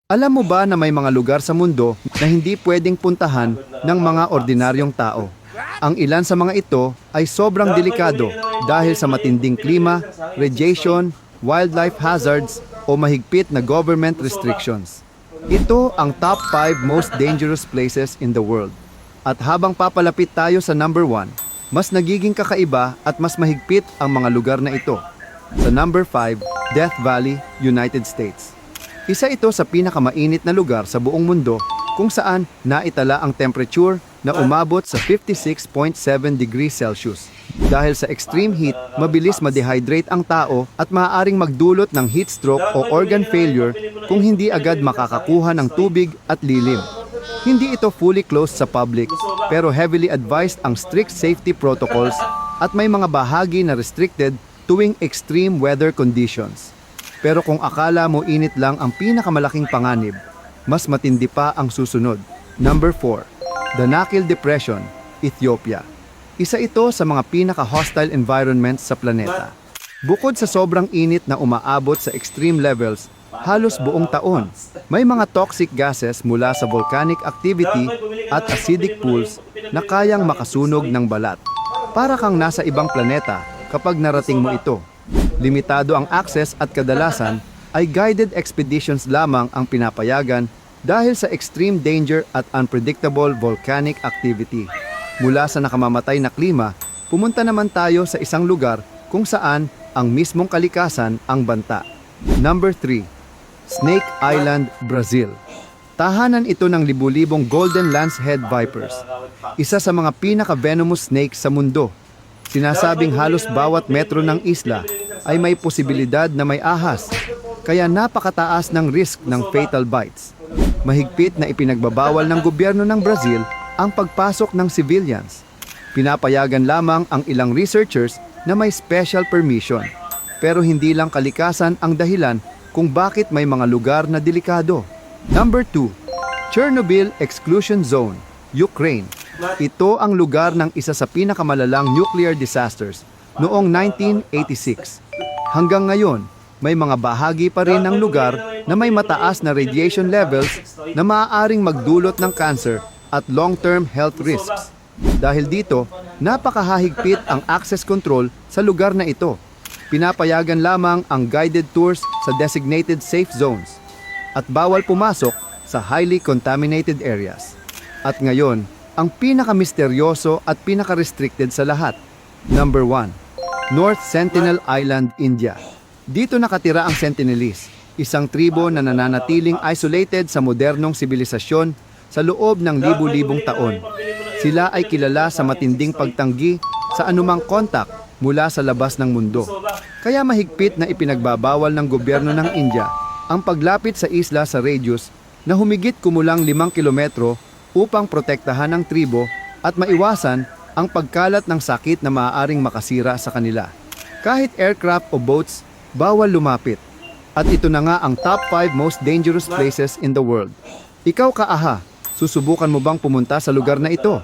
Alam mo ba na may mga lugar sa mundo na hindi pwedeng puntahan ng mga ordinaryong tao? Ang ilan sa mga ito ay sobrang delikado dahil sa matinding klima, radiation, wildlife hazards o mahigpit na government restrictions. Ito ang top 5 most dangerous places in the world. At habang papalapit tayo sa number 1, mas nagiging kakaiba at mas mahigpit ang mga lugar na ito. Sa number 5, Death Valley, United States. Isa ito sa pinakamainit na lugar sa buong mundo kung saan naitala ang temperature na umabot sa 56.7 degrees Celsius. Dahil sa extreme heat, mabilis ma-dehydrate ang tao at maaaring magdulot ng heat stroke o organ failure kung hindi agad makakakuha ng tubig at lilim. Hindi ito fully closed sa public, pero heavily advised ang strict safety protocols at may mga bahagi na restricted tuwing extreme weather conditions. Pero kung akala mo init lang ang pinakamalaking panganib, mas matindi pa ang susunod. Number 4. Danakil Depression, Ethiopia. Isa ito sa mga pinaka-hostile environments sa planeta. Bukod sa sobrang init na umaabot sa extreme levels, halos buong taon, may mga toxic gases mula sa volcanic activity at acidic pools na kayang makasunog ng balat. Para kang nasa ibang planeta kapag narating mo ito. Limitado ang access at kadalasan ay guided expeditions lamang ang pinapayagan dahil sa extreme danger at unpredictable volcanic activity. Mula sa nakamamatay na klima, pumunta naman tayo sa isang lugar kung saan ang mismong kalikasan ang banta. Number 3. Snake Island, Brazil. Tahanan ito ng libu-libong golden lancehead vipers, isa sa mga pinaka-venomous snakes sa mundo. Sinasabing halos bawat metro ng isla ay may posibilidad na may ahas, kaya napakataas ng risk ng fatal bites. Mahigpit na ipinagbabawal ng gobyerno ng Brazil ang pagpasok ng civilians. Pinapayagan lamang ang ilang researchers na may special permission. Pero hindi lang kalikasan ang dahilan kung bakit may mga lugar na delikado. Number 2. Chernobyl Exclusion Zone, Ukraine. Ito ang lugar ng isa sa pinakamalalang nuclear disasters noong 1986. Hanggang ngayon, may mga bahagi pa rin ng lugar na may mataas na radiation levels na maaaring magdulot ng cancer at long-term health risks. Dahil dito, napakahahigpit ang access control sa lugar na ito. Pinapayagan lamang ang guided tours sa designated safe zones at bawal pumasok sa highly contaminated areas. At ngayon, ang pinakamisteryoso at pinaka-restricted sa lahat. Number 1. North Sentinel Island, India. Dito nakatira ang Sentinelese, isang tribo na nananatiling isolated sa modernong sibilisasyon sa loob ng libu-libong taon. Sila ay kilala sa matinding pagtanggi sa anumang kontak mula sa labas ng mundo. Kaya mahigpit na ipinagbabawal ng gobyerno ng India ang paglapit sa isla sa radius na humigit kumulang 5 kilometro upang protektahan ang tribo at maiwasan ang pagkalat ng sakit na maaaring makasira sa kanila. Kahit aircraft o boats, bawal lumapit. At ito na nga ang top 5 most dangerous places in the world. Ikaw kaaha, susubukan mo bang pumunta sa lugar na ito?